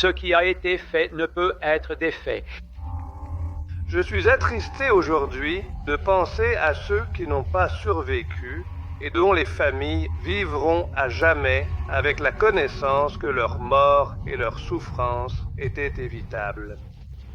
Ce qui a été fait ne peut être défait. Je suis attristé aujourd'hui de penser à ceux qui n'ont pas survécu et dont les familles vivront à jamais avec la connaissance que leur mort et leur souffrance étaient évitables.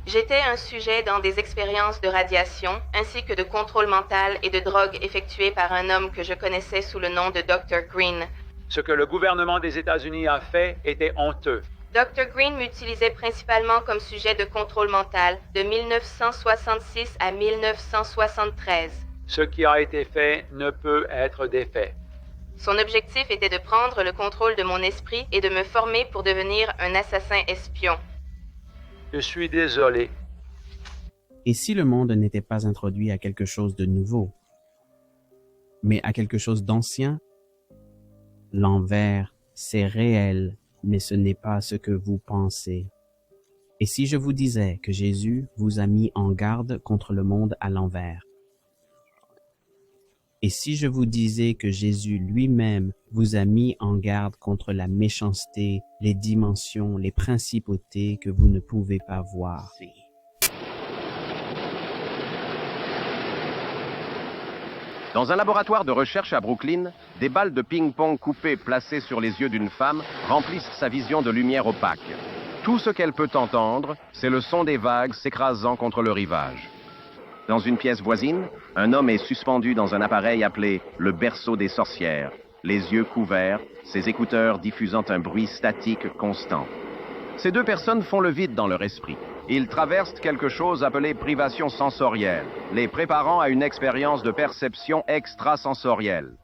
J'étais un sujet dans des expériences de radiation, ainsi que de contrôle mental et de drogue effectuées par un homme que je connaissais sous le nom de Dr. Green. Ce que le gouvernement des États-Unis a fait était honteux. Dr. Green m'utilisait principalement comme sujet de contrôle mental de 1966 à 1973. Ce qui a été fait ne peut être défait. Son objectif était de prendre le contrôle de mon esprit et de me former pour devenir un assassin espion. Je suis désolé. Et si le monde n'était pas introduit à quelque chose de nouveau, mais à quelque chose d'ancien? L'envers, c'est réel, mais ce n'est pas ce que vous pensez. Et si je vous disais que Jésus vous a mis en garde contre le monde à l'envers? Et si je vous disais que Jésus lui-même vous a mis en garde contre la méchanceté, les dimensions, les principautés que vous ne pouvez pas voir? Dans un laboratoire de recherche à Brooklyn, des balles de ping-pong coupées placées sur les yeux d'une femme remplissent sa vision de lumière opaque. Tout ce qu'elle peut entendre, c'est le son des vagues s'écrasant contre le rivage. Dans une pièce voisine, un homme est suspendu dans un appareil appelé le berceau des sorcières, les yeux couverts, ses écouteurs diffusant un bruit statique constant. Ces deux personnes font le vide dans leur esprit. Ils traversent quelque chose appelé privation sensorielle, les préparant à une expérience de perception extrasensorielle.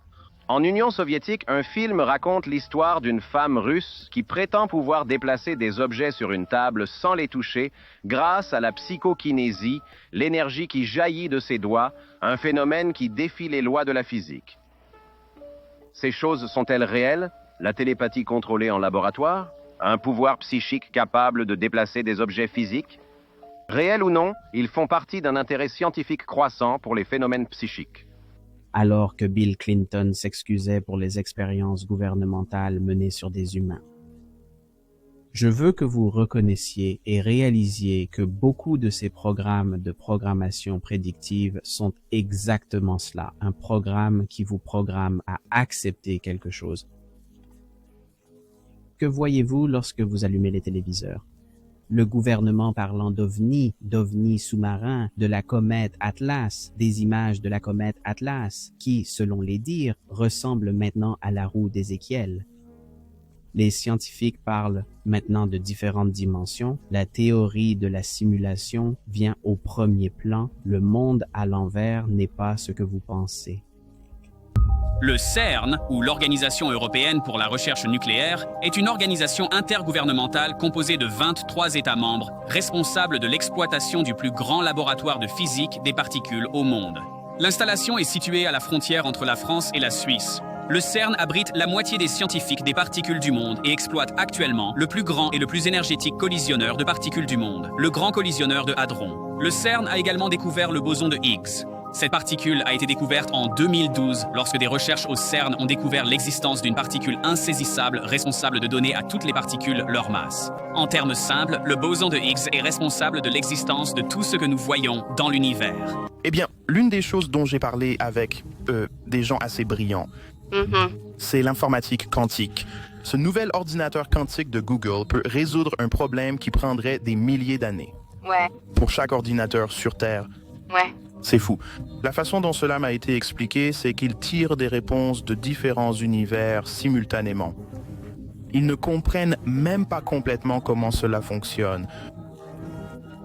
En Union soviétique, un film raconte l'histoire d'une femme russe qui prétend pouvoir déplacer des objets sur une table sans les toucher grâce à la psychokinésie, l'énergie qui jaillit de ses doigts, un phénomène qui défie les lois de la physique. Ces choses sont-elles réelles? La télépathie contrôlée en laboratoire? Un pouvoir psychique capable de déplacer des objets physiques? Réels ou non, ils font partie d'un intérêt scientifique croissant pour les phénomènes psychiques. Alors que Bill Clinton s'excusait pour les expériences gouvernementales menées sur des humains. Je veux que vous reconnaissiez et réalisiez que beaucoup de ces programmes de programmation prédictive sont exactement cela, un programme qui vous programme à accepter quelque chose. Que voyez-vous lorsque vous allumez les téléviseurs? Le gouvernement parlant d'OVNI sous-marins, de la comète Atlas, des images de la comète Atlas, qui, selon les dires, ressemblent maintenant à la roue d'Ézéchiel. Les scientifiques parlent maintenant de différentes dimensions. La théorie de la simulation vient au premier plan. Le monde à l'envers n'est pas ce que vous pensez. Le CERN, ou l'Organisation européenne pour la recherche nucléaire, est une organisation intergouvernementale composée de 23 États membres, responsables de l'exploitation du plus grand laboratoire de physique des particules au monde. L'installation est située à la frontière entre la France et la Suisse. Le CERN abrite la moitié des scientifiques des particules du monde et exploite actuellement le plus grand et le plus énergétique collisionneur de particules du monde, le Grand Collisionneur de Hadron. Le CERN a également découvert le boson de Higgs. Cette particule a été découverte en 2012 lorsque des recherches au CERN ont découvert l'existence d'une particule insaisissable responsable de donner à toutes les particules leur masse. En termes simples, le boson de Higgs est responsable de l'existence de tout ce que nous voyons dans l'univers. Eh bien, l'une des choses dont j'ai parlé avec des gens assez brillants, c'est l'informatique quantique. Ce nouvel ordinateur quantique de Google peut résoudre un problème qui prendrait des milliers d'années. Ouais. Pour chaque ordinateur sur Terre. Ouais. C'est fou. La façon dont cela m'a été expliqué, c'est qu'ils tirent des réponses de différents univers simultanément. Ils ne comprennent même pas complètement comment cela fonctionne.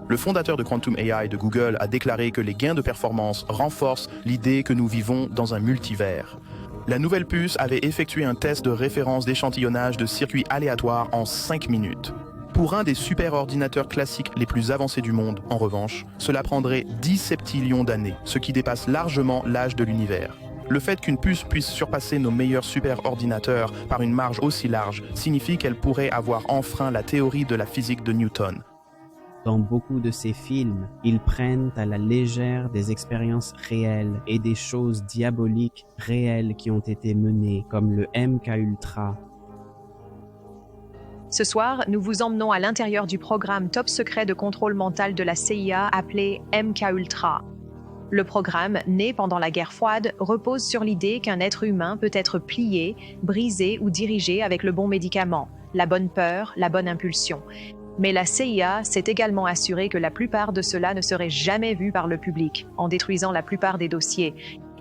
Le fondateur de Quantum AI de Google a déclaré que les gains de performance renforcent l'idée que nous vivons dans un multivers. La nouvelle puce avait effectué un test de référence d'échantillonnage de circuits aléatoires en 5 minutes. Pour un des superordinateurs classiques les plus avancés du monde, en revanche, cela prendrait 10 septillions d'années, ce qui dépasse largement l'âge de l'univers. Le fait qu'une puce puisse surpasser nos meilleurs superordinateurs par une marge aussi large signifie qu'elle pourrait avoir enfreint la théorie de la physique de Newton. Dans beaucoup de ces films, ils prennent à la légère des expériences réelles et des choses diaboliques réelles qui ont été menées, comme le MK Ultra. Ce soir, nous vous emmenons à l'intérieur du programme top secret de contrôle mental de la CIA appelé MKUltra. Le programme, né pendant la guerre froide, repose sur l'idée qu'un être humain peut être plié, brisé ou dirigé avec le bon médicament, la bonne peur, la bonne impulsion. Mais la CIA s'est également assurée que la plupart de cela ne serait jamais vu par le public, en détruisant la plupart des dossiers.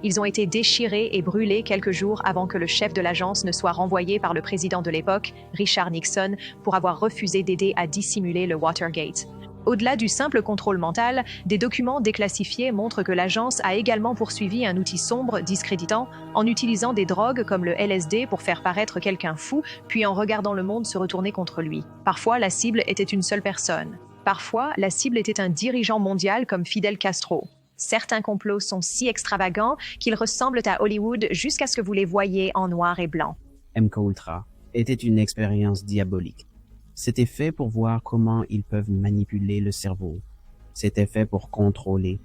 Ils ont été déchirés et brûlés quelques jours avant que le chef de l'agence ne soit renvoyé par le président de l'époque, Richard Nixon, pour avoir refusé d'aider à dissimuler le Watergate. Au-delà du simple contrôle mental, des documents déclassifiés montrent que l'agence a également poursuivi un outil sombre, discréditant, en utilisant des drogues comme le LSD pour faire paraître quelqu'un fou, puis en regardant le monde se retourner contre lui. Parfois, la cible était une seule personne. Parfois, la cible était un dirigeant mondial comme Fidel Castro. Certains complots sont si extravagants qu'ils ressemblent à Hollywood jusqu'à ce que vous les voyiez en noir et blanc. MKUltra était une expérience diabolique. C'était fait pour voir comment ils peuvent manipuler le cerveau. C'était fait pour contrôler.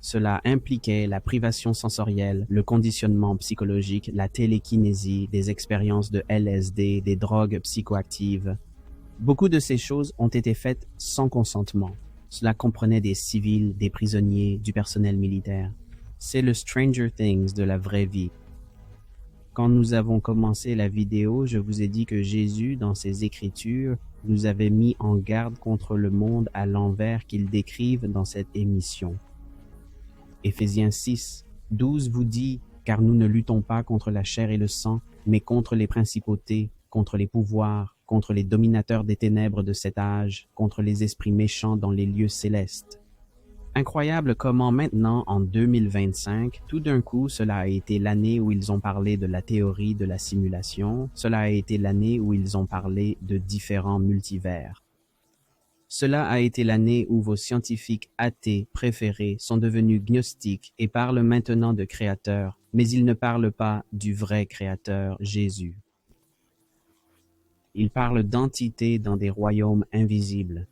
Cela impliquait la privation sensorielle, le conditionnement psychologique, la télékinésie, des expériences de LSD, des drogues psychoactives. Beaucoup de ces choses ont été faites sans consentement. Cela comprenait des civils, des prisonniers, du personnel militaire. C'est le Stranger Things de la vraie vie. Quand nous avons commencé la vidéo, je vous ai dit que Jésus, dans ses Écritures, nous avait mis en garde contre le monde à l'envers qu'il décrive dans cette émission. Éphésiens 6, 12 vous dit « Car nous ne luttons pas contre la chair et le sang, mais contre les principautés, contre les pouvoirs, contre les dominateurs des ténèbres de cet âge, contre les esprits méchants dans les lieux célestes. » Incroyable comment maintenant, en 2025, tout d'un coup, cela a été l'année où ils ont parlé de la théorie de la simulation, cela a été l'année où ils ont parlé de différents multivers. Cela a été l'année où vos scientifiques athées préférés sont devenus gnostiques et parlent maintenant de créateur, mais ils ne parlent pas du vrai créateur, Jésus. Ils parlent d'entités dans des royaumes invisibles.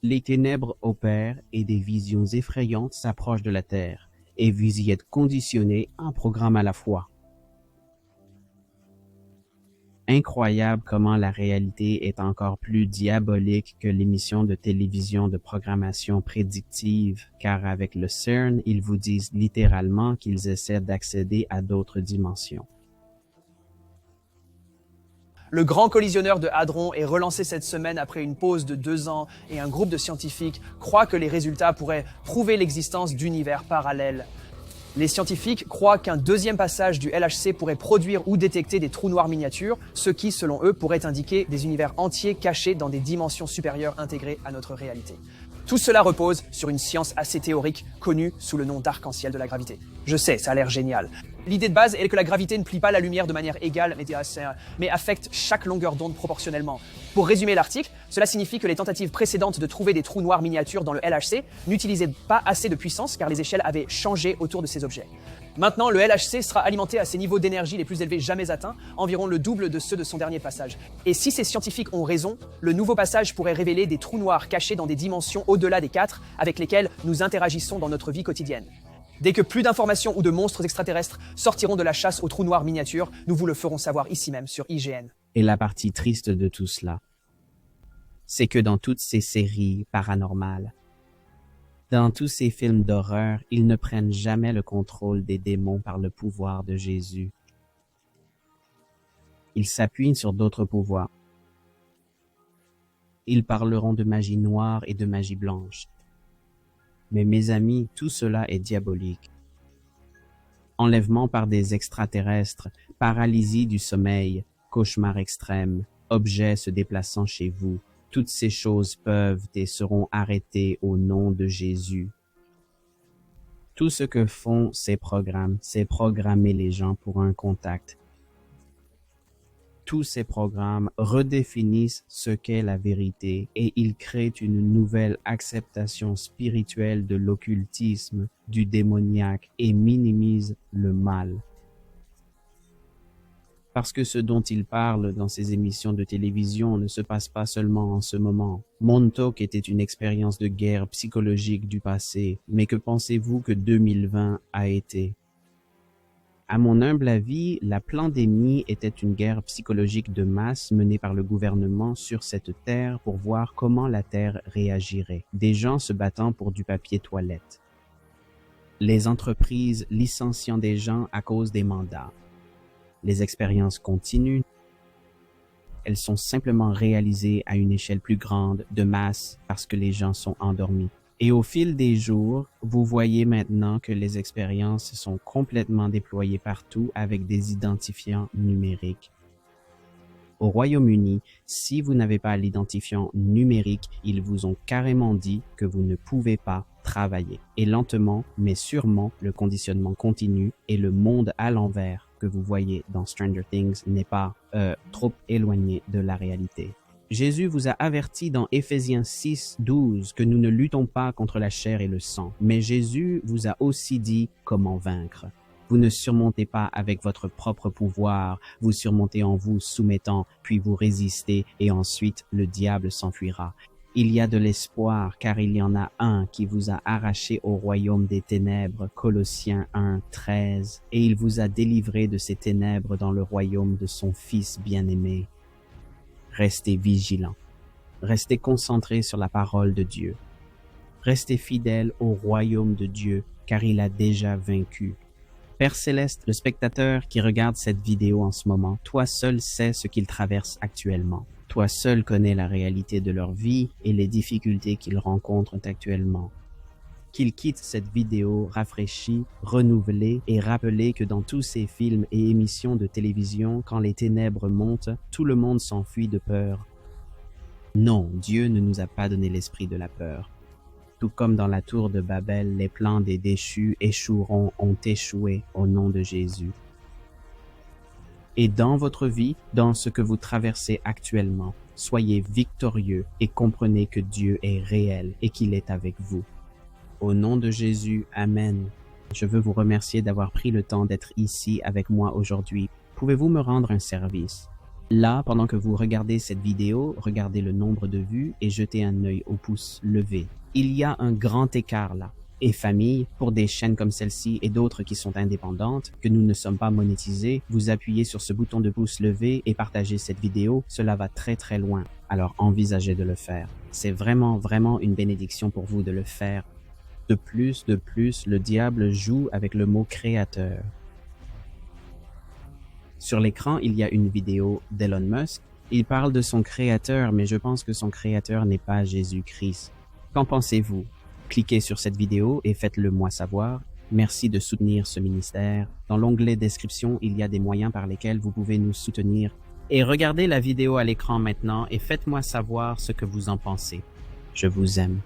Les ténèbres opèrent et des visions effrayantes s'approchent de la terre, et vous y êtes conditionnés un programme à la fois. Incroyable comment la réalité est encore plus diabolique que l'émission de télévision de programmation prédictive, car avec le CERN, ils vous disent littéralement qu'ils essaient d'accéder à d'autres dimensions. Le Grand Collisionneur de Hadron est relancé cette semaine après une pause de 2 ans et un groupe de scientifiques croit que les résultats pourraient prouver l'existence d'univers parallèles. Les scientifiques croient qu'un deuxième passage du LHC pourrait produire ou détecter des trous noirs miniatures, ce qui, selon eux, pourrait indiquer des univers entiers cachés dans des dimensions supérieures intégrées à notre réalité. Tout cela repose sur une science assez théorique connue sous le nom d'arc-en-ciel de la gravité. Je sais, ça a l'air génial. L'idée de base est que la gravité ne plie pas la lumière de manière égale, mais affecte chaque longueur d'onde proportionnellement. Pour résumer l'article, cela signifie que les tentatives précédentes de trouver des trous noirs miniatures dans le LHC n'utilisaient pas assez de puissance car les échelles avaient changé autour de ces objets. Maintenant, le LHC sera alimenté à ses niveaux d'énergie les plus élevés jamais atteints, environ le double de ceux de son dernier passage. Et si ces scientifiques ont raison, le nouveau passage pourrait révéler des trous noirs cachés dans des dimensions au-delà des 4 avec lesquels nous interagissons dans notre vie quotidienne. Dès que plus d'informations ou de monstres extraterrestres sortiront de la chasse aux trous noirs miniatures, nous vous le ferons savoir ici même sur IGN. Et la partie triste de tout cela, c'est que dans toutes ces séries paranormales, dans tous ces films d'horreur, ils ne prennent jamais le contrôle des démons par le pouvoir de Jésus. Ils s'appuient sur d'autres pouvoirs. Ils parleront de magie noire et de magie blanche. Mais mes amis, tout cela est diabolique. Enlèvement par des extraterrestres, paralysie du sommeil, cauchemar extrême, objets se déplaçant chez vous, toutes ces choses peuvent et seront arrêtées au nom de Jésus. Tout ce que font ces programmes, c'est programmer les gens pour un contact. Tous ces programmes redéfinissent ce qu'est la vérité et ils créent une nouvelle acceptation spirituelle de l'occultisme, du démoniaque et minimisent le mal. Parce que ce dont ils parlent dans ces émissions de télévision ne se passe pas seulement en ce moment. Montauk était une expérience de guerre psychologique du passé, mais que pensez-vous que 2020 a été? À mon humble avis, la pandémie était une guerre psychologique de masse menée par le gouvernement sur cette terre pour voir comment la terre réagirait. Des gens se battant pour du papier toilette. Les entreprises licenciant des gens à cause des mandats. Les expériences continuent. Elles sont simplement réalisées à une échelle plus grande, de masse, parce que les gens sont endormis. Et au fil des jours, vous voyez maintenant que les expériences sont complètement déployées partout avec des identifiants numériques. Au Royaume-Uni, si vous n'avez pas l'identifiant numérique, ils vous ont carrément dit que vous ne pouvez pas travailler. Et lentement, mais sûrement, le conditionnement continue et le monde à l'envers que vous voyez dans Stranger Things n'est pas trop éloigné de la réalité. Jésus vous a averti dans Éphésiens 6:12 que nous ne luttons pas contre la chair et le sang, mais Jésus vous a aussi dit comment vaincre. Vous ne surmontez pas avec votre propre pouvoir, vous surmontez en vous soumettant, puis vous résistez et ensuite le diable s'enfuira. Il y a de l'espoir car il y en a un qui vous a arraché au royaume des ténèbres, Colossiens 1:13, et il vous a délivré de ces ténèbres dans le royaume de son Fils bien-aimé. Restez vigilants. Restez concentrés sur la parole de Dieu. Restez fidèles au royaume de Dieu, car il a déjà vaincu. Père Céleste, le spectateur qui regarde cette vidéo en ce moment, toi seul sais ce qu'ils traversent actuellement. Toi seul connais la réalité de leur vie et les difficultés qu'ils rencontrent actuellement. Qu'ils quittent cette vidéo rafraîchie, renouvelée et rappelée que dans tous ces films et émissions de télévision, quand les ténèbres montent, tout le monde s'enfuit de peur. Non, Dieu ne nous a pas donné l'esprit de la peur. Tout comme dans la tour de Babel, les plans des déchus échoueront, ont échoué au nom de Jésus. Et dans votre vie, dans ce que vous traversez actuellement, soyez victorieux et comprenez que Dieu est réel et qu'il est avec vous. Au nom de Jésus, Amen. Je veux vous remercier d'avoir pris le temps d'être ici avec moi aujourd'hui. Pouvez-vous me rendre un service? Là, pendant que vous regardez cette vidéo, regardez le nombre de vues et jetez un œil au pouce levé. Il y a un grand écart là. Et famille, pour des chaînes comme celle-ci et d'autres qui sont indépendantes, que nous ne sommes pas monétisés, vous appuyez sur ce bouton de pouce levé et partagez cette vidéo, cela va très très loin. Alors envisagez de le faire. C'est vraiment une bénédiction pour vous de le faire. De plus, le diable joue avec le mot créateur. Sur l'écran, il y a une vidéo d'Elon Musk. Il parle de son créateur, mais je pense que son créateur n'est pas Jésus-Christ. Qu'en pensez-vous? Cliquez sur cette vidéo et faites-le moi savoir. Merci de soutenir ce ministère. Dans l'onglet description, il y a des moyens par lesquels vous pouvez nous soutenir. Et regardez la vidéo à l'écran maintenant et faites-moi savoir ce que vous en pensez. Je vous aime.